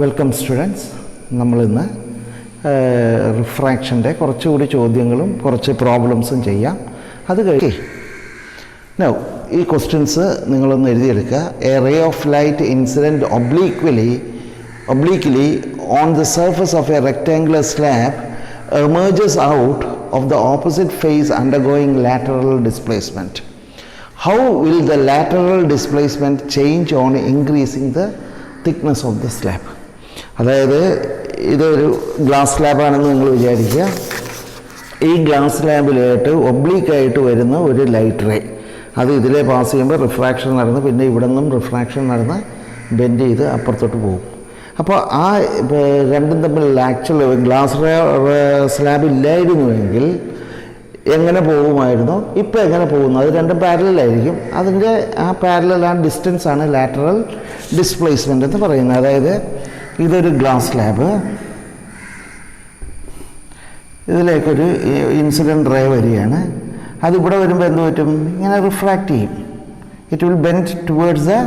Welcome students. നമ്മളിന്ന് റിഫ്രാക്ഷൻ്റെ കുറച്ചുകൂടി ചോദ്യങ്ങളും കുറച്ച് പ്രോബ്ലംസും ചെയ്യാം. അത് കഴിഞ്ഞ് നൗ ഈ ക്വസ്റ്റ്യൻസ് നിങ്ങളൊന്ന് എഴുതിയെടുക്കുക. A ray of light incident obliquely on the surface of a rectangular slab emerges out of the opposite face undergoing lateral displacement. How will the lateral displacement change on increasing the thickness of the slab? അതായത് ഇതൊരു glass സ്ലാബാണെന്ന് നിങ്ങൾ വിചാരിക്കുക. ഈ glass സ്ലാബിലായിട്ട് ഒബ്ലീക്കായിട്ട് വരുന്ന ഒരു light ray അത് ഇതിലെ pass ചെയ്യുമ്പോൾ റിഫ്രാക്ഷൻ നടന്ന് പിന്നെ ഇവിടെ നിന്നും റിഫ്രാക്ഷൻ നടന്ന് ബെൻഡ് ചെയ്ത് അപ്പുറത്തോട്ട് പോകും. അപ്പോൾ ആ രണ്ടും തമ്മിൽ ആക്ച്വൽ ഗ്ലാസ് സ്ലാബ് ഇല്ലായിരുന്നുവെങ്കിൽ എങ്ങനെ പോകുമായിരുന്നോ ഇപ്പോൾ എങ്ങനെ പോകുന്നു, അത് രണ്ടും പാരലായിരിക്കും. അതിൻ്റെ ആ ഡിസ്റ്റൻസാണ് ലാറ്ററൽ ഡിസ്പ്ലേസ്മെൻ്റ് എന്ന് പറയുന്നത്. അതായത് ഇതൊരു ഗ്ലാസ് സ്ലാബ്, ഇതിലേക്കൊരു ഇൻസിഡൻറ്റ് റേ വരികയാണ്. അതിവിടെ വരുമ്പോൾ എന്ത് പറ്റും, ഇങ്ങനെ റിഫ്രാക്റ്റ് ചെയ്യും. It will bend towards the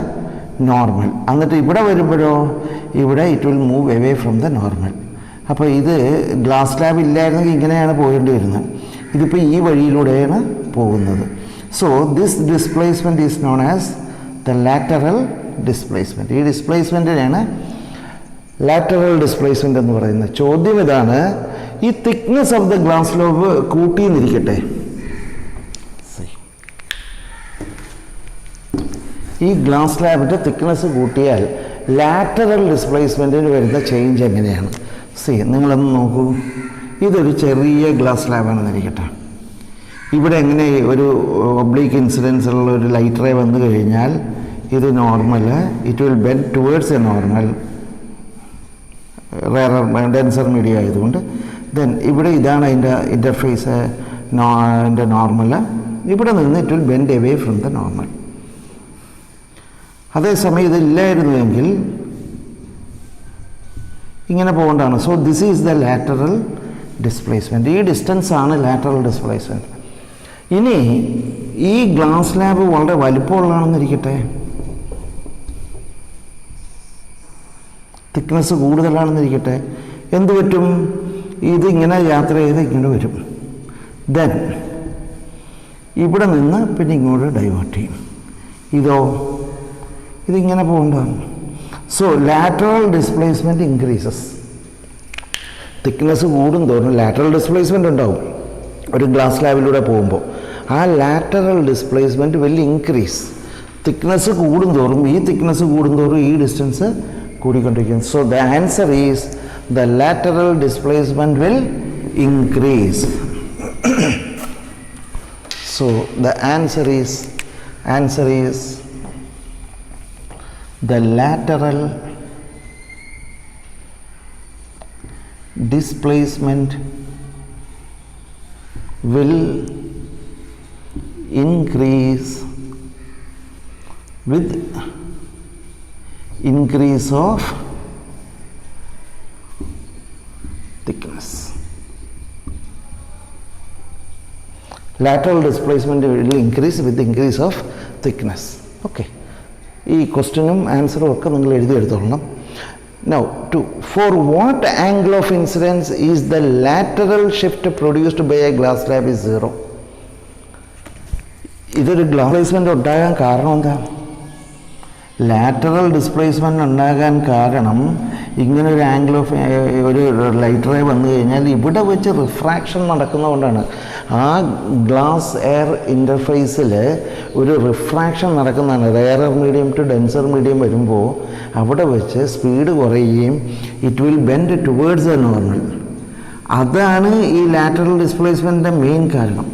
normal. എന്നിട്ട് ഇവിടെ വരുമ്പോഴോ ഇവിടെ it will move away from the normal. അപ്പോൾ ഇത് ഗ്ലാസ് സ്ലാബ് ഇല്ലായിരുന്നെങ്കിൽ ഇങ്ങനെയാണ് പോകേണ്ടി വരുന്നത്. ഇതിപ്പോൾ ഈ വഴിയിലൂടെയാണ് പോകുന്നത്. So this displacement is known as the lateral displacement. ഈ ഡിസ്പ്ലേസ്മെൻറ്റിനാണ് ലാറ്ററൽ ഡിസ്പ്ലേസ്മെൻറ്റ് എന്ന് പറയുന്നത്. ചോദ്യം ഇതാണ്, ഈ thickness of the glass slab കൂട്ടിയെന്നിരിക്കട്ടെ, ഈ ഗ്ലാസ് സ്ലാബിൻ്റെ തിക്നെസ് കൂട്ടിയാൽ ലാറ്ററൽ ഡിസ്പ്ലേസ്മെൻറ്റിന് വരുന്ന ചേഞ്ച് എങ്ങനെയാണ്? നിങ്ങളൊന്ന് നോക്കൂ. ഇതൊരു ചെറിയ ഗ്ലാസ് സ്ലാബാണെന്നിരിക്കട്ടെ. ഇവിടെ എങ്ങനെ ഒരു ഒബ്ലീക്ക് ഇൻസിഡൻസ് ഉള്ള ഒരു ലൈറ്റ് റേ വന്നു കഴിഞ്ഞാൽ ഇത് normal, it will bend towards A normal, denser media ആയതുകൊണ്ട്. ദെൻ ഇവിടെ ഇതാണ് അതിൻ്റെ ഇൻ്റർഫേസ്, അതിൻ്റെ നോർമൽ. ഇവിടെ നിന്ന് it will bend away from the normal. അതേസമയം ഇതില്ലായിരുന്നുവെങ്കിൽ ഇങ്ങനെ പോകേണ്ടതാണ്. So this is the lateral displacement. ഈ ഡിസ്റ്റൻസാണ് ലാറ്ററൽ ഡിസ്പ്ലേസ്മെൻറ്റ്. ഇനി ഈ ഗ്ലാസ് സ്ലാബ് വളരെ വലിപ്പമുള്ളതാണെന്നിരിക്കട്ടെ, തിക്നെസ് കൂടുതലാണെന്നിരിക്കട്ടെ, എന്ത് പറ്റും, ഇതിങ്ങനെ യാത്ര ചെയ്ത് ഇങ്ങനെ വരും. ദെൻ ഇവിടെ നിന്ന് പിന്നെ ഇങ്ങോട്ട് ഡൈവേർട്ട് ചെയ്യും. ഇതിങ്ങനെ പോകേണ്ടതാണ്. So lateral displacement increases. Thickness കൂടും തോറും ലാറ്ററൽ ഡിസ്പ്ലേസ്മെൻറ്റ് ഉണ്ടാവും ഒരു ഗ്ലാസ് സ്ലാബിലൂടെ പോകുമ്പോൾ. ആ lateral displacement will increase. Thickness കൂടും തോറും ഈ ഡിസ്റ്റൻസ് കൂടിക്കൊണ്ടിരിക്കും. So the answer is the lateral displacement will increase. So the answer is the lateral displacement will increase with increase of thickness. Lateral displacement will increase with increase of thickness. Okay. ഈ ക്വസ്റ്റ്യനും ആൻസറും ഒക്കെ നിങ്ങൾ എഴുതിയെടുത്തോളണം. Now for what angle of incidence is the lateral shift produced by a glass slab is 0. ഇതൊരു displacement ഉണ്ടാകാൻ കാരണം എന്താ? ലാറ്ററൽ ഡിസ്പ്ലേസ്മെൻറ്റ് ഉണ്ടാകാൻ കാരണം ഇങ്ങനെ ഒരു ആംഗിൾ ഓഫ് ഒരു ലൈറ്റ് റേ വന്നു കഴിഞ്ഞാൽ ഇവിടെ വെച്ച് റിഫ്രാക്ഷൻ നടക്കുന്നതുകൊണ്ടാണ്. ആ ഗ്ലാസ് എയർ ഇൻ്റർഫേസിൽ ഒരു റിഫ്രാക്ഷൻ നടക്കുന്നതാണ്. Rarer medium to denser medium വരുമ്പോൾ അവിടെ വെച്ച് സ്പീഡ് കുറയുകയും it will bend towards the normal. അതാണ് ഈ ലാറ്ററൽ ഡിസ്പ്ലേസ്മെൻറ്റിൻ്റെ മെയിൻ കാരണം.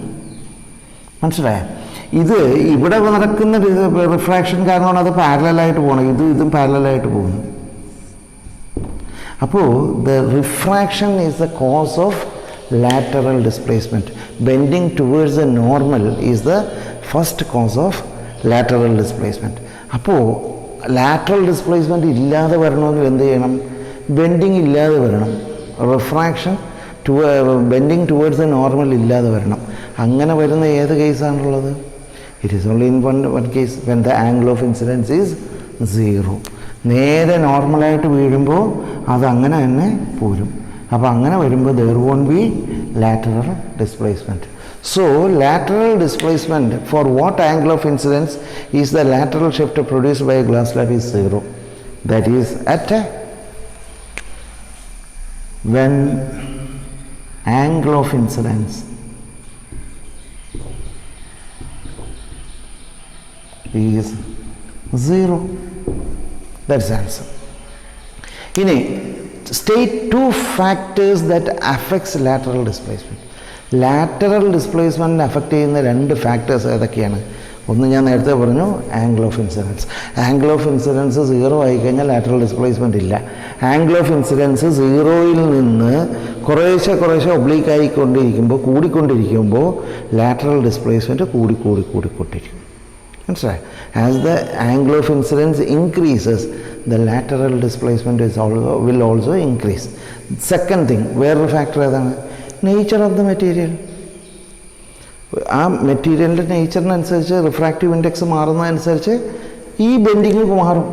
മനസ്സിലായോ? ഇത് ഇവിടെ നടക്കുന്ന റിഫ്രാക്ഷൻ കാരണമാണ് അത് പാരലായിട്ട് പോകണം. ഇതും പാരലായിട്ട് പോകുന്നു. അപ്പോൾ the refraction is the cause of lateral displacement. Bending towards the normal is the first cause of lateral displacement. അപ്പോൾ lateral displacement ഇല്ലാതെ വരണമെങ്കിൽ എന്ത് ചെയ്യണം? ബെൻഡിങ് ഇല്ലാതെ വരണം. Refraction bending towards the normal ഇല്ലാതെ വരണം. അങ്ങനെ വരുന്ന ഏത് കേസാണുള്ളത്? It is only in one case, when the angle of incidence is 0. നേരെ നോർമലായിട്ട് വീഴുമ്പോൾ അതങ്ങനെ തന്നെ പോരും. അപ്പോൾ അങ്ങനെ വരുമ്പോൾ there won't be lateral displacement. So lateral displacement for what angle of incidence is the lateral shift produced by a glass slab is 0. That is at when angle of incidence is 0. That's the answer. State two factors that affects lateral displacement. Lateral displacement affect ചെയ്യുന്ന രണ്ട് factors ഏതൊക്കെയാണ്? ഒന്ന് ഞാൻ നേരത്തെ പറഞ്ഞു, angle of incidents. Angle of incidents 0 ആയിക്കഴിഞ്ഞാൽ lateral displacement ഇല്ല. Angle of incidents 0യിൽ നിന്ന് കുറേശ്ശെ ഒബ്ലീക്ക് കൂടിക്കൊണ്ടിരിക്കുമ്പോൾ ലാറ്ററൽ ഡിസ്പ്ലേസ്മെൻറ്റ് കൂടിക്കൊണ്ടിരിക്കും. മനസ്സിലായി? As the angle of incidents increases the lateral displacement will also increase. Second thing, വേറൊരു ഫാക്ടർ ഏതാണ്? Nature of the material. ആ മെറ്റീരിയലിൻ്റെ നേച്ചറിനനുസരിച്ച് refractive index മാറുന്നതനുസരിച്ച് ഈ ബെൻഡിങ് മാറും.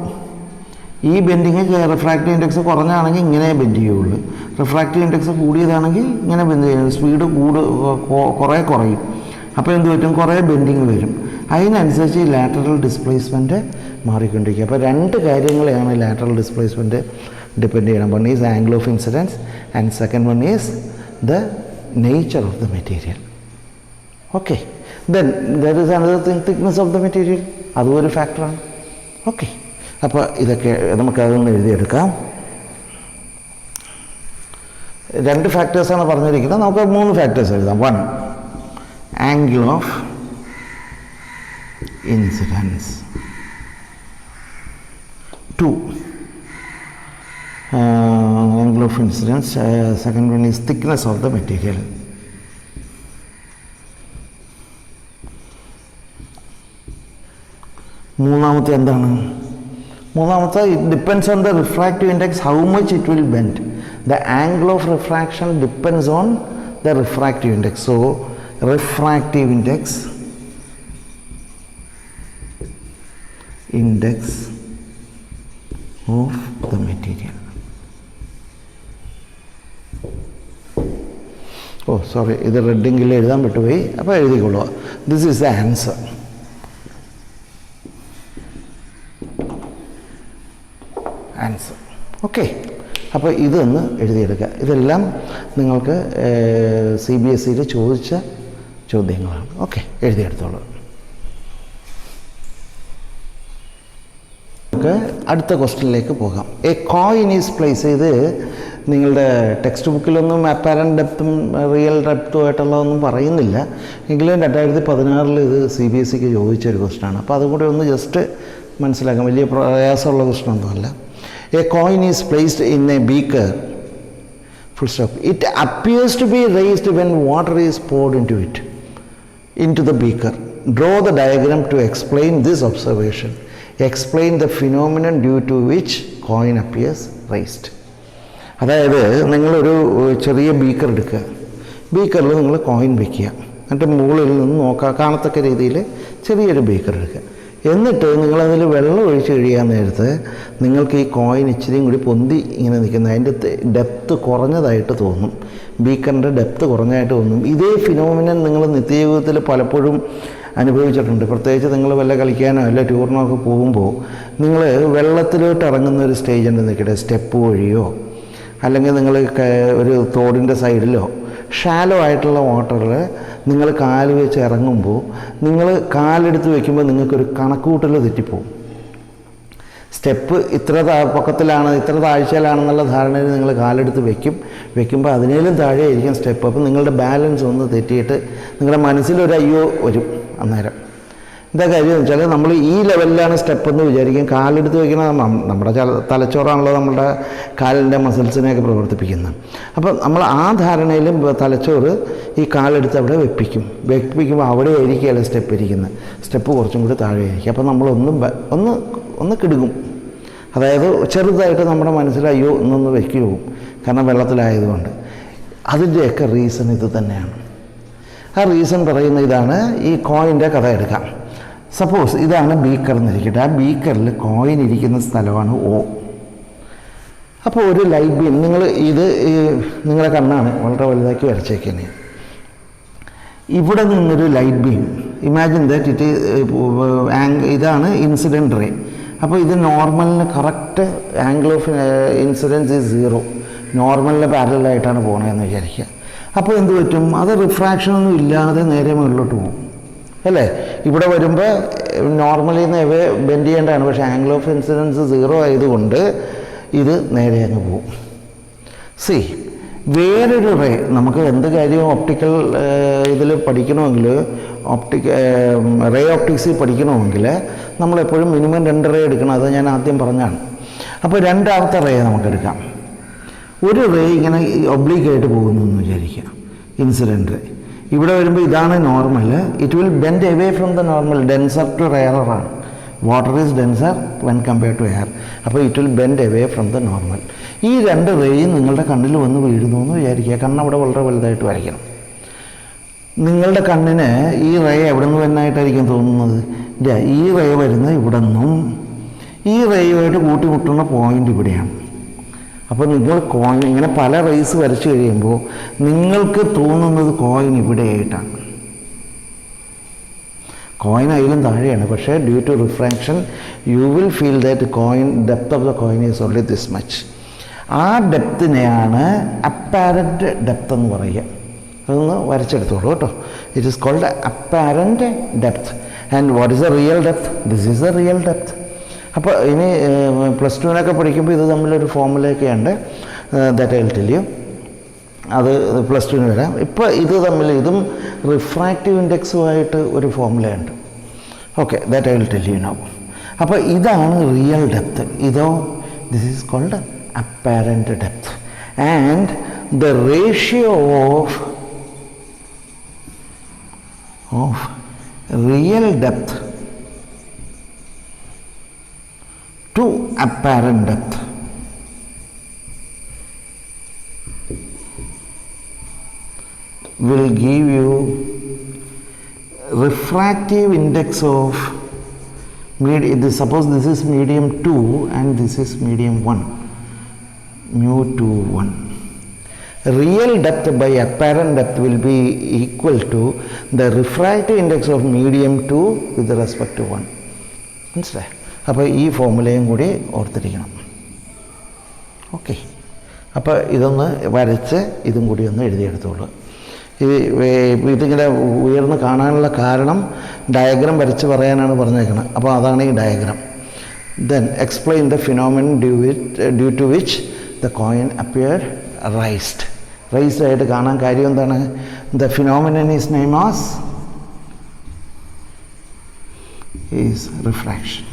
ഈ ബെൻഡിങ് റിഫ്രാക്റ്റീവ് ഇൻഡെക്സ് കുറഞ്ഞാണെങ്കിൽ ഇങ്ങനെ ബെൻഡ് ചെയ്യുള്ളൂ. റിഫ്രാക്റ്റീവ് ഇൻഡെക്സ് കൂടിയതാണെങ്കിൽ ഇങ്ങനെ ബെൻഡ് ചെയ്യും. സ്പീഡ് കുറയും. അപ്പോൾ എന്ത് പറ്റും? കുറേ ബെൻഡിങ് വരും. അതിനനുസരിച്ച് ഈ ലാറ്ററൽ ഡിസ്പ്ലേസ്മെൻറ്റ് മാറിക്കൊണ്ടിരിക്കുക. അപ്പോൾ രണ്ട് കാര്യങ്ങളെയാണ് ലാറ്ററൽ ഡിസ്പ്ലേസ്മെൻറ്റ് ഡിപ്പെൻഡ് ചെയ്യണം. One is angle of incidents and second one is the nature of the material. Okay, then there is another thing, thickness of the material. അതും ഒരു ഫാക്ടറാണ്. ഓക്കെ, അപ്പോൾ ഇതൊക്കെ നമുക്കതൊന്ന് എഴുതിയെടുക്കാം. രണ്ട് ഫാക്ടേഴ്സാണ് പറഞ്ഞിരിക്കുന്നത്. നമുക്ക് 3 ഫാക്ടേഴ്സ് എഴുതാം. 1 angle of incidence, 2 angle of incidence, second one is thickness of the material. മൂന്നാമത്തെ എന്താണ്? മൂന്നാമത്തെ, it depends on the refractive index how much it will bend. The angle of refraction depends on the refractive index. So refractive index of the material. Oh sorry, ഇത് റെഡിങ്ങിൽ എഴുതാൻ പറ്റുപോയി. അപ്പോൾ എഴുതിക്കൊള്ളുക. This is the answer. Okay, അപ്പോൾ ഇതൊന്ന് എഴുതിയെടുക്കുക. ഇതെല്ലാം നിങ്ങൾക്ക് CBSEയിൽ ചോദിച്ച ചോദ്യങ്ങളാണ്. ഓക്കെ, എഴുതിയെടുത്തോളൂ. നമുക്ക് അടുത്ത ക്വസ്റ്റ്യനിലേക്ക് പോകാം. A coin is place. ഇത് നിങ്ങളുടെ ടെക്സ്റ്റ് ബുക്കിലൊന്നും അപ്പാരൻറ്റ് ഡെപ്തും റിയൽ ഡെപ്തും ആയിട്ടുള്ളതൊന്നും പറയുന്നില്ല. എങ്കിലും 2016 ഇത് CBSEക്ക് ചോദിച്ചൊരു ക്വസ്റ്റ്യനാണ്. അപ്പോൾ അതും കൂടി ഒന്ന് ജസ്റ്റ് മനസ്സിലാക്കാം. വലിയ പ്രയാസമുള്ള ക്വസ്റ്റ്യനൊന്നുമല്ല. A coin is placed in a beaker. Full stop. It appears to be raised when water is poured into the beaker. Draw the diagram to explain this observation. Explain the phenomenon due to which coin appears raised. അതായത് നിങ്ങളൊരു ചെറിയ beaker എടുക്കുക. ബീക്കറിൽ നിങ്ങൾ coin വയ്ക്കുക. എന്നിട്ട് മുകളിൽ നിന്ന് കാണത്തക്ക രീതിയിൽ ചെറിയൊരു ബീക്കർ എടുക്കുക. എന്നിട്ട് നിങ്ങളതിൽ വെള്ളം ഒഴിച്ച് കഴിയാൻ നേരത്ത് നിങ്ങൾക്ക് ഈ കോയിൻ ഇച്ചിരിയും കൂടി പൊന്തി ഇങ്ങനെ നിൽക്കുന്നത്, അതിൻ്റെ ഡെപ്ത്ത് കുറഞ്ഞതായിട്ട് തോന്നും. ബീക്കറിൻ്റെ ഡെപ്ത്ത് കുറഞ്ഞതായിട്ട് തോന്നും. ഇതേ ഫിനോമിനൻ നിങ്ങൾ നിത്യജീവിതത്തിൽ പലപ്പോഴും അനുഭവിച്ചിട്ടുണ്ട്. പ്രത്യേകിച്ച് നിങ്ങൾ വല്ല കളിക്കാനോ അല്ല ടൂറിനോ ഒക്കെ പോകുമ്പോൾ നിങ്ങൾ വെള്ളത്തിലോട്ട് ഇറങ്ങുന്ന ഒരു സ്റ്റേജ് ഉണ്ട് നിൽക്കട്ടെ, സ്റ്റെപ്പ് വഴിയോ അല്ലെങ്കിൽ നിങ്ങൾ ഒരു തോടിൻ്റെ സൈഡിലോ ഷാലോ ആയിട്ടുള്ള വാട്ടറിൽ നിങ്ങൾ കാല് വെച്ച് ഇറങ്ങുമ്പോൾ നിങ്ങൾ കാലെടുത്ത് വയ്ക്കുമ്പോൾ നിങ്ങൾക്കൊരു കണക്കുകൂട്ടൽ തെറ്റിപ്പോവും. സ്റ്റെപ്പ് ഇത്ര പൊക്കത്തിലാണ്, ഇത്ര താഴ്ചയിലാണെന്നുള്ള ധാരണയിൽ നിങ്ങൾ കാലെടുത്ത് വയ്ക്കുമ്പോൾ അതിനേലും താഴെ ആയിരിക്കും സ്റ്റെപ്പ്. അപ്പം നിങ്ങളുടെ ബാലൻസ് ഒന്ന് തെറ്റിയിട്ട് നിങ്ങളുടെ മനസ്സിലൊരു അയ്യോ വരും. അന്നേരം എന്താ കാര്യം എന്ന് വെച്ചാൽ നമ്മൾ ഈ ലെവലിലാണ് സ്റ്റെപ്പ് എന്ന് വിചാരിക്കും. കാലെടുത്ത് വയ്ക്കണത് നമ്മുടെ തലച്ചോറാണല്ലോ നമ്മുടെ കാലിൻ്റെ മസിൽസിനെയൊക്കെ പ്രവർത്തിപ്പിക്കുന്നത്. അപ്പം നമ്മൾ ആ ധാരണയിലും തലച്ചോറ് ഈ കാലെടുത്ത് അവിടെ വെപ്പിക്കുമ്പോൾ അവിടെ ആയിരിക്കുകയല്ല സ്റ്റെപ്പ് ഇരിക്കുന്നത്. സ്റ്റെപ്പ് കുറച്ചും കൂടി താഴെ ആയിരിക്കും. അപ്പം നമ്മളൊന്ന് കിടുങ്ങും. അതായത് ചെറുതായിട്ട് നമ്മുടെ മനസ്സിൽ അയ്യോ എന്നൊന്ന് വയ്ക്കുകയും കാരണം വെള്ളത്തിലായതുകൊണ്ട്. അതിൻ്റെയൊക്കെ റീസൺ ഇത് തന്നെയാണ്. ആ റീസൺ പറയുന്ന ഇതാണ്. ഈ കോയിൻ്റെ കഥ എടുക്കാം. സപ്പോസ് ഇതാണ് ബീക്കർ എന്നിരിക്കട്ടെ. ആ ബീക്കറിൽ കോയിൻ ഇരിക്കുന്ന സ്ഥലമാണ് O. അപ്പോൾ ഒരു ലൈറ്റ് ബീം, നിങ്ങളുടെ കണ്ണാണ് വളരെ വലുതാക്കി വരച്ചേക്കുന്നത്. ഇവിടെ നിന്നൊരു ലൈറ്റ് ബീം, ഇമാജിൻ ദാറ്റ് ഇതാണ് ഇൻസിഡൻറ്റ് റേ. അപ്പോൾ ഇത് നോർമലിന് correct angle of incidence is 0, നോർമലിന് പാരലായിട്ടാണ് പോകണതെന്ന് വിചാരിക്കുക. അപ്പോൾ എന്ത് പറ്റും? അത് റിഫ്രാക്ഷനൊന്നും ഇല്ലാതെ നേരെ മുകളിലോട്ട് പോകും അല്ലേ? ഇവിടെ വരുമ്പോൾ നോർമലിൽ നിന്ന് ബെൻഡ് ചെയ്യേണ്ടതാണ്, പക്ഷേ ആംഗിൾ ഓഫ് ഇൻസിഡൻസ് 0 ആയതുകൊണ്ട് ഇത് നേരെ അങ്ങ് പോകും. വേറൊരു റേ, നമുക്ക് എന്ത് കാര്യവും ഒപ്റ്റിക്കൽ ഇതിൽ പഠിക്കണമെങ്കിൽ, റേ ഒപ്റ്റിക്സിൽ പഠിക്കണമെങ്കിൽ നമ്മളെപ്പോഴും മിനിമം 2 റേ എടുക്കണം. അത് ഞാൻ ആദ്യം പറഞ്ഞാണ്. അപ്പോൾ രണ്ടാമത്തെ റേ നമുക്കെടുക്കാം. ഒരു റേ ഇങ്ങനെ ഒബ്ലീക്കായിട്ട് പോകുന്നു എന്ന് വിചാരിക്കുക, ഇൻസിഡൻറ്റ് റേ. ഇവിടെ വരുമ്പോൾ ഇതാണ് normal. It will bend away from the normal, denser to റെയറാണ്. Water is denser when compared to air. അപ്പോൾ it will bend away from the normal. ഈ 2 റേയും നിങ്ങളുടെ കണ്ണിൽ വന്ന് വീഴുന്നു എന്ന് വിചാരിക്കുക. കണ്ണവിടെ വളരെ വലുതായിട്ട് വരയ്ക്കണം. നിങ്ങളുടെ കണ്ണിന് ഈ റേ എവിടെ നിന്ന് വരുന്നതായിട്ടായിരിക്കും തോന്നുന്നത്? ഈ റേ വരുന്നത് ഇവിടെ നിന്നും ഈ റേയുമായിട്ട് കൂട്ടിമുട്ടുന്ന പോയിൻ്റ് ഇവിടെയാണ്. അപ്പോൾ നിങ്ങൾ കോയിൻ ഇങ്ങനെ പല റേസ് വരച്ചു കഴിയുമ്പോൾ നിങ്ങൾക്ക് തോന്നുന്നത് കോയിൻ ഇവിടെയായിട്ടാണ്. കോയിൻ അതിലും താഴെയാണ്, പക്ഷേ due to refraction you will feel that coin depth of the coin is only this much. ആ ഡെപ്തിനെയാണ് അപ്പാരൻറ്റ് ഡെപ്ത് എന്ന് പറയുക. അതൊന്ന് വരച്ചെടുത്തോളൂ കേട്ടോ. It is called apparent depth. And what is a real depth? This is a real depth. അപ്പോൾ ഇനി +2 പഠിക്കുമ്പോൾ ഇത് തമ്മിലൊരു ഫോമുലയൊക്കെ ഉണ്ട്, that I will tell you. അത് +2 വരാം. ഇപ്പോൾ ഇത് തമ്മിൽ, ഇതും റിഫ്രാക്റ്റീവ് ഇൻഡെക്സുമായിട്ട് ഒരു ഫോമുലയുണ്ട്. Okay, that I will tell you now. അപ്പോൾ ഇതാണ് റിയൽ ഡെപ്ത്. ഇതോ this is called apparent depth. And the ratio of real depth to apparent depth will give you refractive index of suppose this is medium 2 and this is medium 1, mu2 1. Real depth by apparent depth will be equal to the refractive index of medium 2 with respect to 1. മനസ്സിലായോ? അപ്പോൾ ഈ ഫോമുലയും കൂടി ഓർത്തിരിക്കണം. Okay, അപ്പോൾ ഇതൊന്ന് വരച്ച് ഇതും കൂടി ഒന്ന് എഴുതിയെടുത്തോളൂ. ഇതിങ്ങനെ ഉയർന്ന് കാണാനുള്ള കാരണം ഡയഗ്രാം വരച്ച് പറയാനാണ് പറഞ്ഞേക്കുന്നത്. അപ്പോൾ അതാണ് ഈ diagram. Then explain the phenomenon due to which the coin appeared raised. Raised ആയിട്ട് കാണാൻ കാര്യം എന്താണ്? The phenomenon is name as refraction.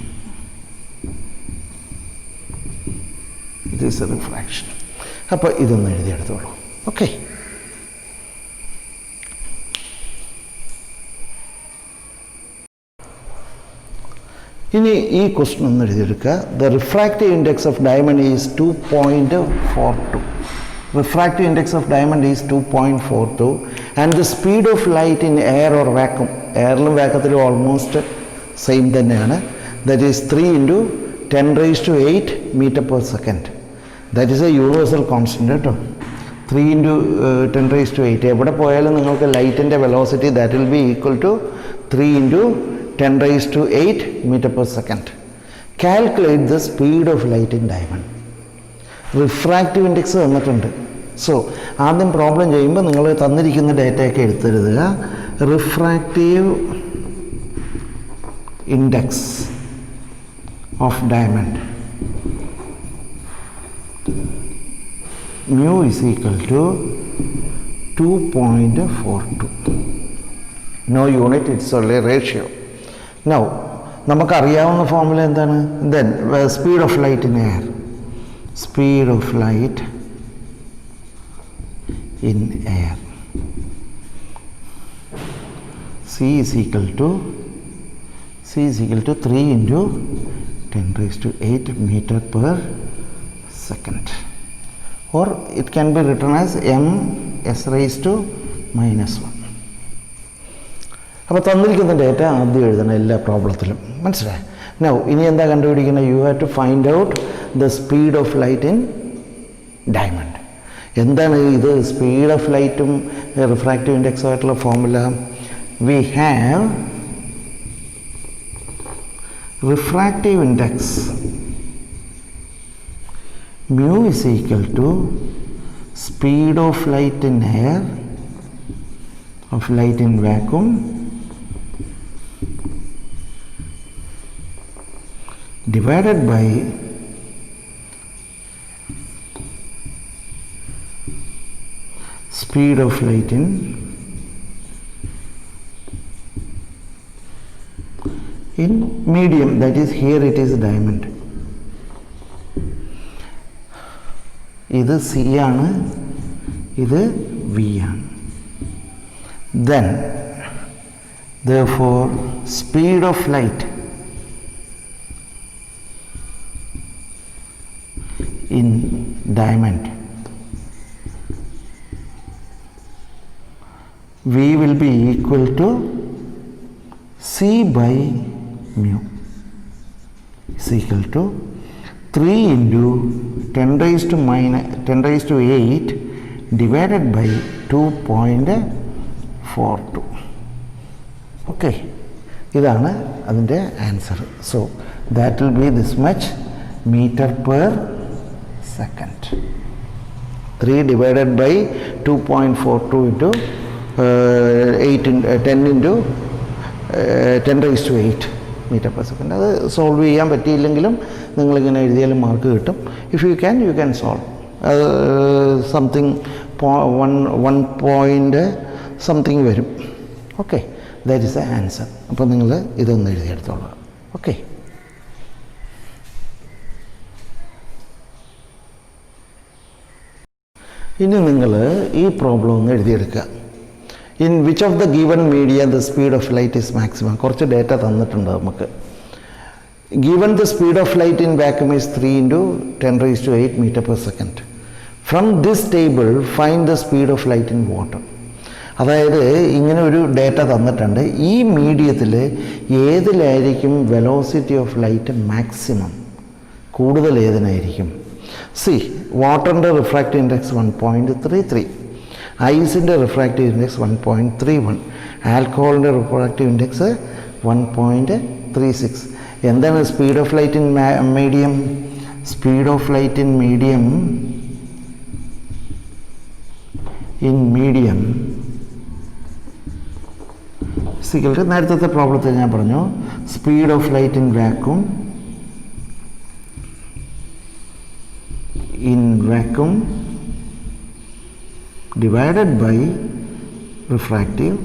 It is a refraction. അപ്പോൾ ഇതൊന്ന് എഴുതിയെടുത്തോളൂ. ഓക്കെ, ഇനി ഈ ക്വസ്റ്റ്യൻ ഒന്ന് എഴുതിയെടുക്കുക. The refractive index of diamond is 2.42. Refractive index of diamond is 2.42 and the speed of light in air or vacuum, എയറിലും വാക്വത്തിലും almost same തന്നെയാണ്. That is 3 × 10⁸ m/s. That is a universal constant കേട്ടോ. 3 × 10⁸. എവിടെ പോയാലും നിങ്ങൾക്ക് ലൈറ്റിൻ്റെ velocity that will be equal to 3 × 10⁸ m/s. Calculate the speed of light in diamond. Refractive index തന്നിട്ടുണ്ട്. So ആദ്യം പ്രോബ്ലം ചെയ്യുമ്പോൾ നിങ്ങൾ തന്നിരിക്കുന്ന ഡേറ്റയൊക്കെ എടുത്തെഴുതുക. Refractive index of diamond mu is equal to 2.42. No unit, it's only ratio. Now നമുക്കറിയാവുന്ന formula എന്താണ്? Then speed of light in air, speed of light in air, c is equal to 3 × 10⁸ m/s, or it can be written as m s⁻⁻1. അപ്പോൾ തന്നിരിക്കുന്ന data ആദ്യം എഴുതണം എല്ലാ പ്രോബ്ലത്തിലും. മനസ്സിലായി? Now ഇനി എന്താ കണ്ടുപിടിക്കുന്നത്? You have to find out the speed of light in diamond. എന്താണ് ഇത് സ്പീഡ് ഓഫ് ലൈറ്റും റിഫ്രാക്റ്റീവ് ഇൻഡെക്സും ആയിട്ടുള്ള formula? We have refractive index mu is equal to speed of light in air, of light in vacuum, divided by speed of light in medium, that is here it is diamond. ഇത് C ആണ്, ഇത് V ആണ്. Then therefore speed of light in diamond V will be equal to C by mu is equal to 3 into 10 raised to 8 divided by 2.42. Okay, ഇതാണ് അതിൻ്റെ answer. So that will be this much metre per second. 3 divided by 2.42 into 10 into 10 raised to 8 metre per second. അത് solve ചെയ്യാൻ പറ്റിയില്ലെങ്കിലും നിങ്ങളിങ്ങനെ എഴുതിയാലും mark കിട്ടും. If you can solve. അത് something 1 point something വരും. Okay, that is the answer. അപ്പോൾ നിങ്ങൾ ഇതൊന്ന് എഴുതിയെടുത്തോളൂ. ഓക്കെ, ഇനി നിങ്ങൾ ഈ പ്രോബ്ലം ഒന്ന് എഴുതിയെടുക്കുക. In which of the given media the speed of light is maximum. കുറച്ച് ഡേറ്റ തന്നിട്ടുണ്ട് നമുക്ക്. Given the speed of light in vacuum is 3 into 10 raised to 8 meter per second. From this table find the speed of light in water. അതായത് ഇങ്ങനെ ഒരു data തന്നിട്ടുണ്ട്. ഈ മീഡിയത്തിൽ ഏതിലായിരിക്കും വെലോസിറ്റി ഓഫ് ലൈറ്റ് മാക്സിമം, കൂടുതൽ ഏതിനായിരിക്കും? സി, വാട്ടറിൻ്റെ റിഫ്രാക്റ്റീവ് ഇൻഡെക്സ് 1.33, ഐസിൻ്റെ റിഫ്രാക്റ്റീവ് ഇൻഡെക്സ് 1.31, ആൽക്കഹോളിൻ്റെ റിഫ്രാക്റ്റീവ് ഇൻഡെക്സ് 1.36. എന്താണ് speed of light in medium? Speed of light in medium സിക്കൽട്ട് നേരത്തെ പ്രോബ്ലത്തിൽ ഞാൻ പറഞ്ഞു speed of light in vacuum divided by refractive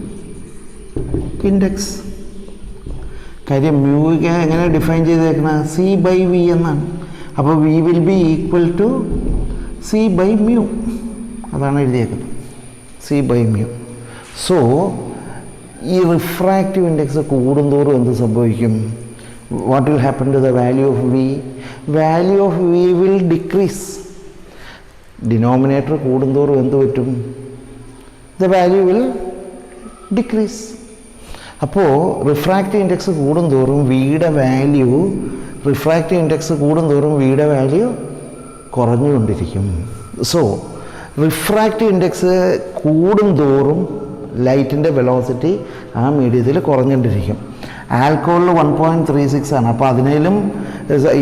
index. കാര്യം മ്യൂക്ക് എങ്ങനെ ഡിഫൈൻ ചെയ്തേക്കുന്നത്? സി ബൈ വി എന്നാണ്. അപ്പോൾ V will be equal to C by mu. അതാണ് എഴുതിയേക്കുന്നത്, സി ബൈ മ്യൂ. സോ ഈ റിഫ്രാക്റ്റീവ് ഇൻഡെക്സ് കൂടുന്തോറും എന്ത് സംഭവിക്കും? What will happen to the value of V? Value of V will decrease. Denominator കൂടുന്തോറും എന്ത് പറ്റും? The value will decrease. അപ്പോൾ റിഫ്രാക്റ്റീവ് ഇൻഡെക്സ് കൂടുന്തോറും വിയുടെ വാല്യൂ, റിഫ്രാക്റ്റീവ് ഇൻഡെക്സ് കൂടുന്തോറും വിയുടെ വാല്യൂ കുറഞ്ഞുകൊണ്ടിരിക്കും. സോ റിഫ്രാക്റ്റീവ് ഇൻഡെക്സ് കൂടുന്തോറും ലൈറ്റിൻ്റെ വെലോസിറ്റി ആ മീഡിയത്തിൽ കുറഞ്ഞുകൊണ്ടിരിക്കും. ആൽക്കഹോളിൽ 1.36 ആണ്. അപ്പോൾ അതിനേലും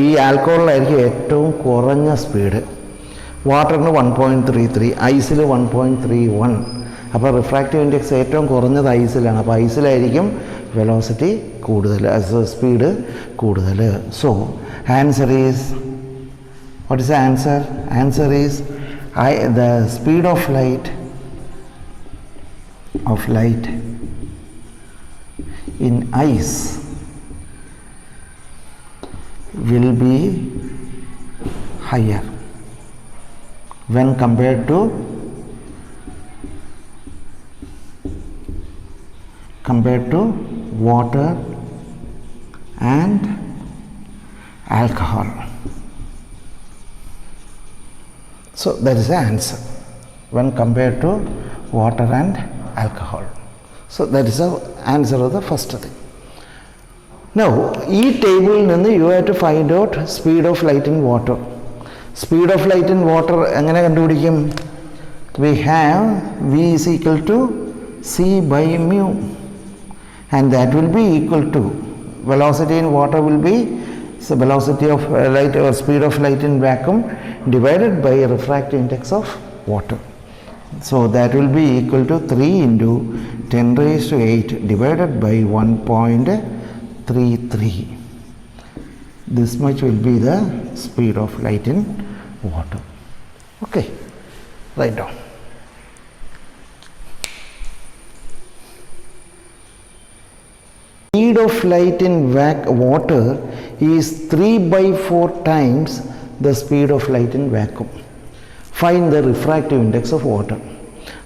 ഈ ആൽക്കഹോളിലായിരിക്കും ഏറ്റവും കുറഞ്ഞ സ്പീഡ്. വാട്ടറിന് 1.33, ഐസിൽ 1.31. അപ്പോൾ റിഫ്രാക്റ്റീവ് ഇൻഡെക്സ് ഏറ്റവും കുറഞ്ഞത് ഐസിലാണ്. അപ്പോൾ ഐസിലായിരിക്കും വെലോസിറ്റി കൂടുതൽ, സ്പീഡ് കൂടുതൽ. So answer is, what is the answer? Answer is the speed of light in ice will be higher when compared to water and alcohol. So that is the answer, when compared to water and alcohol. So that is the answer of the first thing. Now, this table you have to find out speed of light in water. Speed of light in water, we have V is equal to C by mu, and that will be equal to velocity in water will be the velocity of light or speed of light in vacuum divided by refractive index of water. So that will be equal to 3 into 10 raised to 8 divided by 1.33. This much will be the speed of light in water. Okay, write down. Speed of light in water is 3 by 4 times the speed of light in vacuum. Find the refractive index of water.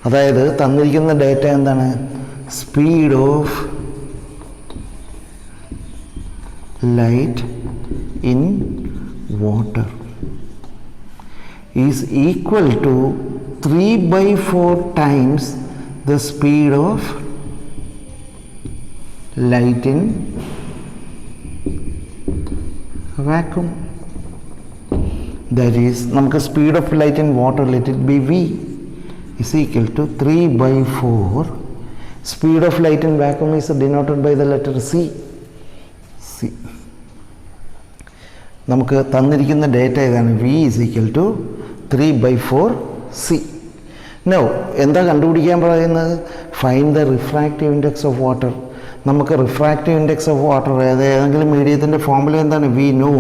അതായത് തന്നിരിക്കുന്ന data എന്താണ്? Speed of light in water is equal to 3 by 4 times the speed of light in vacuum. That is, namukku speed of light in water, let it be V, is equal to 3 by 4. Speed of light in vacuum is denoted by the letter C. നമുക്ക് തന്നിരിക്കുന്ന data ഇതാണ്. V is equal to 3 by 4 C. Now, എന്താ കണ്ടുപിടിക്കാൻ പറയുന്നത്? Find the refractive index of water. നമുക്ക് refractive index of water ഏതെങ്കിലും മീഡിയത്തിൻ്റെ formula എന്താണ്? We know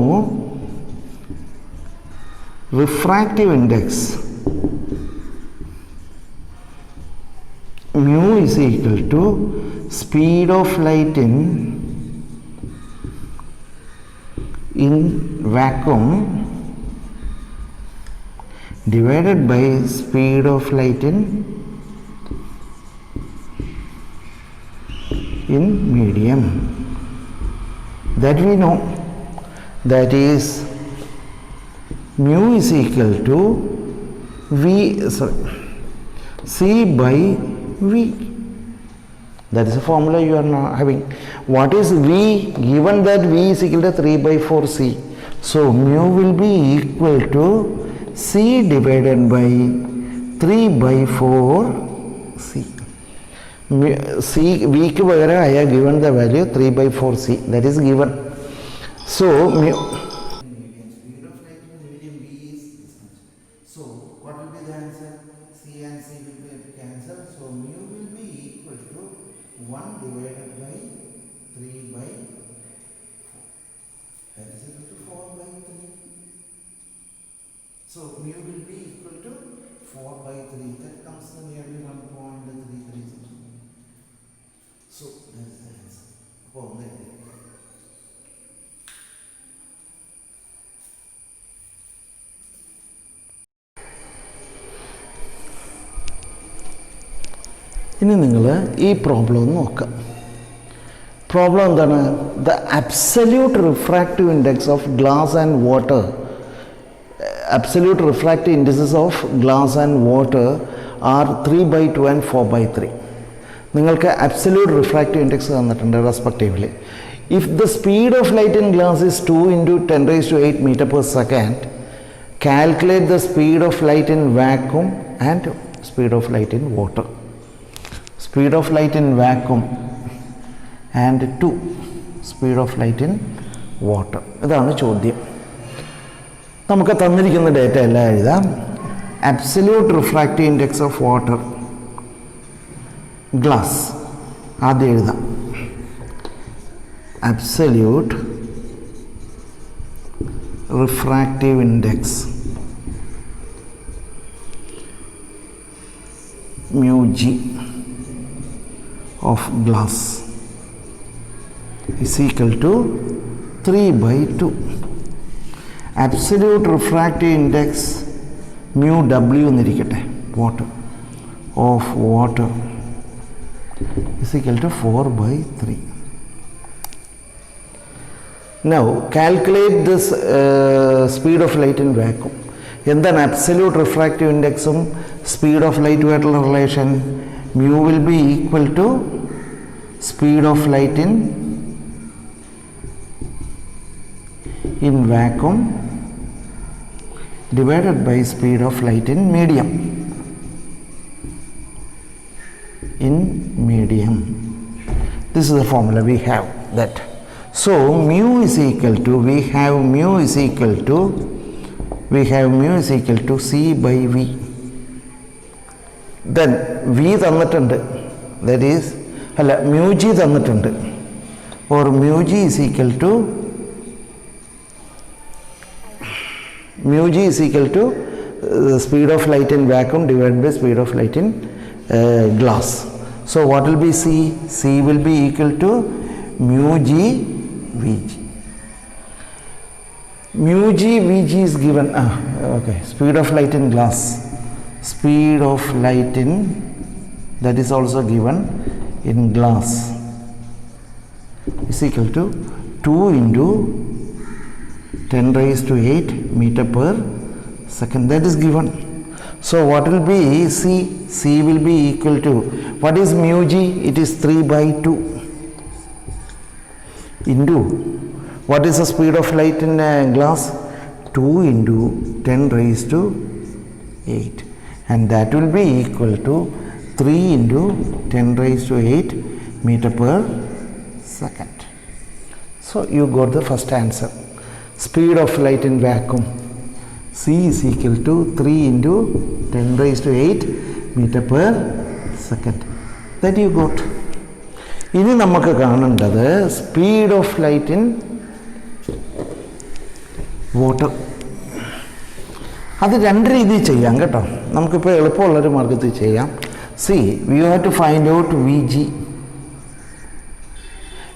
refractive index mu is equal to speed of light in vacuum divided by speed of light in medium. That we know. That is, mu is equal to C by V. That is a formula you are now having. What is V? Given that V is equal to 3 by 4 C. So mu will be equal to C divided by 3 by 4 C. C V ke bagara I have given the value 3 by 4 C. That is given. So mu speed of light in medium V is this much. So what will be the answer? C and C will be cancelled. So mu will be equal to 1 divided by 3 by 4. That is equal to 4 by 3. So mu will be equal to 4 by 3. That comes to nearly 1.33. So that is the answer. ഇനി നിങ്ങൾ ഈ problem ഒന്ന് നോക്കുക. Problem എന്താണ്? The absolute refractive index of glass and water, absolute refractive indexes of glass and water are 3 by 2 and 4 by 3. നിങ്ങൾക്ക് absolute refractive index തന്നിട്ടുണ്ട് respectively. If the speed of light in glass is 2 into 10 raised to 8 meter per second, calculate the speed of light in vacuum and speed of light in water. Speed of light in vacuum and 2 speed of light in water. ഇതാണ് ചോദ്യം. നമുക്ക് തന്നിരിക്കുന്ന data എല്ലാം എഴുതാം. Absolute refractive index of water glass ആദ്യം എഴുതാം. Absolute refractive index mu G of glass is equal to 3 by 2. Absolute refractive index mu W എന്നിരിക്കട്ടെ, water of water is equal to 4 by 3. Now calculate this speed of light in vacuum. എന്താണ് absolute refractive index speed of ലൈറ്റുമായിട്ടുള്ള relation? mu will be equal to speed of light in vacuum divided by speed of light in medium. This is the formula we have that. So mu is equal to, we have mu is equal to C by V. Then V തന്നിട്ടുണ്ട്, that is mu G തന്നിട്ടുണ്ട്, or mu G is equal to the speed of light in vacuum divided by speed of light in glass. So what will be C? C will be equal to mu G Vg. Mu G Vg is given, okay, speed of light in glass, speed of light in, that is also given in glass, is equal to 2 into 10 raised to 8 meter per second, that is given. So what will be C? C will be equal to, what is mu G? It is 3 by 2 into, what is the speed of light in glass? 2 into 10 raised to 8, and that will be equal to 3 into 10 raised to 8 meter per second. So you got the first answer. Speed of light in vacuum, C is equal to 3 into 10 raised to 8 meter per second. That you got. ഇനി നമുക്ക് കാണേണ്ടത് speed of light in water. അത് രണ്ട് രീതിയിൽ ചെയ്യാം കേട്ടോ, നമുക്കിപ്പോൾ എളുപ്പമുള്ളൊരു മാർഗത്തിൽ ചെയ്യാം. See we have to find out V G.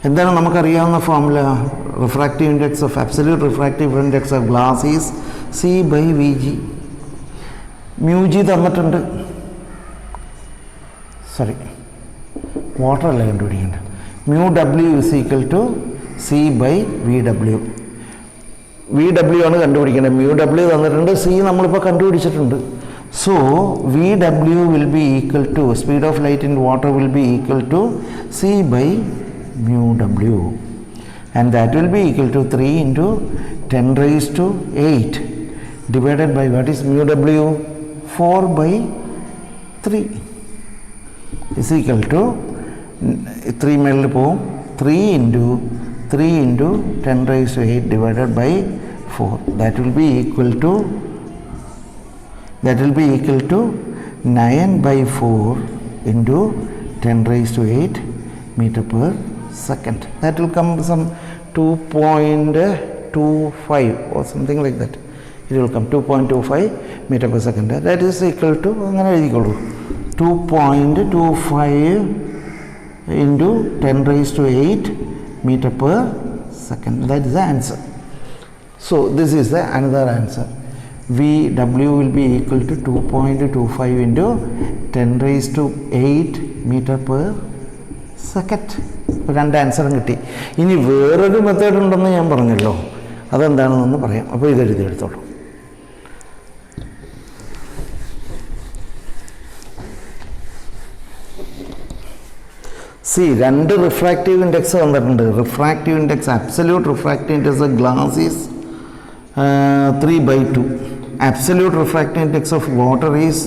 എന്താണ് നമുക്കറിയാവുന്ന formula? Refractive index of, absolute refractive index of glass is C by V G. Mu G തന്നിട്ടുണ്ട്, സോറി വാട്ടർ അല്ല കണ്ടുപിടിക്കേണ്ടത്. Mu W is equal to C by V W. V W ആണ് കണ്ടുപിടിക്കേണ്ടത്. Mu W തന്നിട്ടുണ്ട്, C നമ്മളിപ്പോൾ കണ്ടുപിടിച്ചിട്ടുണ്ട്. So V W will be equal to, speed of light in water will be equal to C by mu w, and that will be equal to 3 into 10 raised to 8 divided by, what is mu w? 4 by 3 is equal to 3 മേളിൽ പോവും, 3 into 10 raised to 8 divided by 4, that will be equal to 9 by 4 into 10 raised to 8 meter per second. That will come some 2.25 or something like that. It will come 2.25 meter per second. That is equal to, അങ്ങനെ എഴുതിക്കോളൂ, 2.25 into 10 raised to 8 meter per second. That is the answer. So this is the another answer. VW will be equal to 2.25 into 10 raised to 8 meter per second. ഇപ്പോൾ രണ്ട് ആൻസറും കിട്ടി. ഇനി വേറൊരു method ഉണ്ടെന്ന് ഞാൻ പറഞ്ഞല്ലോ, അതെന്താണെന്നൊന്ന് പറയാം. അപ്പോൾ ഇതെഴുതി എടുത്തോളൂ. സി, രണ്ട് റിഫ്രാക്റ്റീവ് ഇൻഡെക്സ് വന്നിട്ടുണ്ട്. Refractive index, absolute refractive index of glass is 3 by 2. Absolute refractive index of water is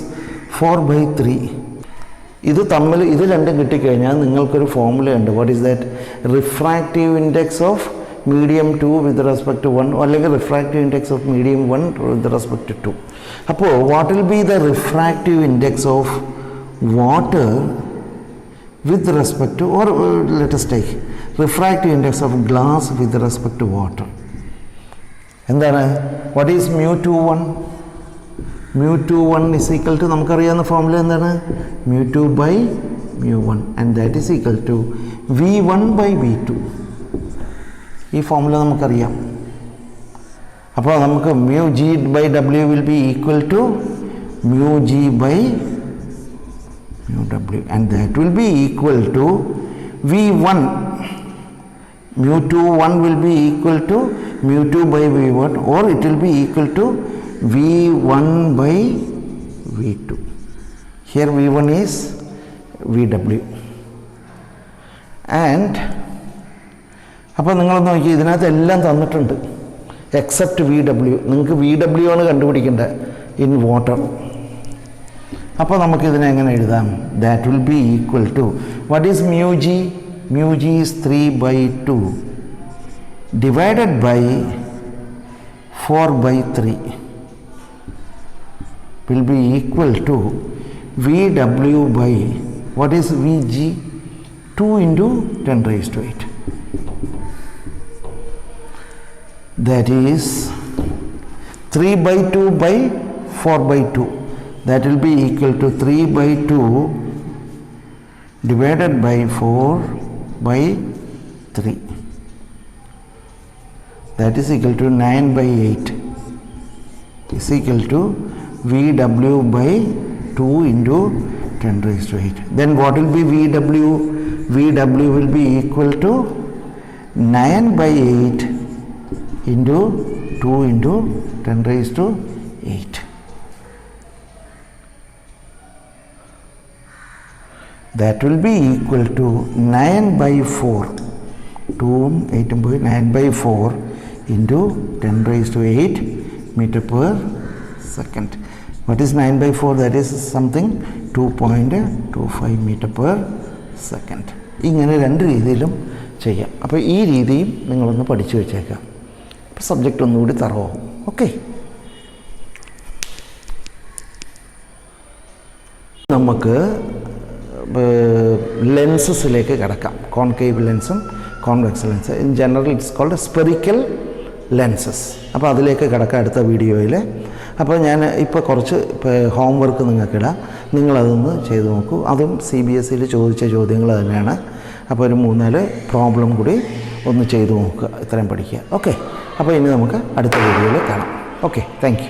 4 by 3. ഇത് രണ്ടും കിട്ടിക്കഴിഞ്ഞാൽ നിങ്ങൾക്കൊരു ഫോർമുലയുണ്ട്. What is that? Refractive index of medium 2 with respect to 1, അല്ലെങ്കിൽ refractive index of medium 1 with respect to 2. അപ്പോൾ what will be the refractive index of water with respect to, or let us take refractive index of glass with respect to water. എന്താണ്? what is mu21? mu21 is equal to, നമുക്കറിയാവുന്ന formula എന്താണ്? mu2 by mu1, and that is equal to v1 by v2. ഈ formula നമുക്കറിയാം. അപ്പോൾ നമുക്ക് mu g by w will be equal to mu g by mu w, and that will be equal to v1. mu21 will be equal to mu2 by v1, or it will be equal to v1 by v2. Here v1 is vw. And അപ്പോൾ നിങ്ങളൊന്ന് നോക്കി, ഇതിനകത്ത് എല്ലാം തന്നിട്ടുണ്ട് except V W. നിങ്ങൾക്ക് V W ആണ് കണ്ടുപിടിക്കേണ്ടത് in water. അപ്പോൾ നമുക്കിതിനെ എങ്ങനെ എഴുതാം? That will be equal to what is mu g? Mu g is 3/2 divided by 4/3 will be equal to VW by what is VG? 2 into 10 raised to 8. That is 3/2 by 4/2. That will be equal to 3/2 divided by 4/3. That is equal to 9/8 is equal to VW by 2 into 10 raised to 8. Then what will be VW? VW will be equal to 9/8 into 2 into 10 raised to 8. That will be equal to 9/4. 2 8 9/4 into 10 raised to 8 meter per second. What is 9/4? That is something 2.25 meter per second. ഇങ്ങനെ രണ്ട് രീതിയിലും ചെയ്യാം. അപ്പോൾ ഈ രീതിയും നിങ്ങളൊന്ന് പഠിച്ചു വെച്ചേക്കാം. അപ്പോൾ സബ്ജക്റ്റ് ഒന്നുകൂടി തറവാകും. ഓക്കെ, നമുക്ക് ലെൻസസിലേക്ക് കിടക്കാം. കോൺകേവ് ലെൻസും convex lens. In general it's called spherical lenses. അപ്പോൾ അതിലേക്ക് കിടക്കാം അടുത്ത വീഡിയോയിൽ. അപ്പോൾ ഞാൻ ഇപ്പോൾ കുറച്ച് ഹോംവർക്ക് നിങ്ങൾക്കിടാം, നിങ്ങളതൊന്ന് ചെയ്ത് നോക്കൂ. അതും CBSEയിൽ ചോദിച്ച ചോദ്യങ്ങൾ തന്നെയാണ്. അപ്പോൾ ഒരു 3-4 പ്രോബ്ലം കൂടി ഒന്ന് ചെയ്ത് നോക്കുക, ഇത്രയും പഠിക്കുക. ഓക്കെ, അപ്പോൾ ഇനി നമുക്ക് അടുത്ത വീഡിയോയിൽ കാണാം. Okay, thank you.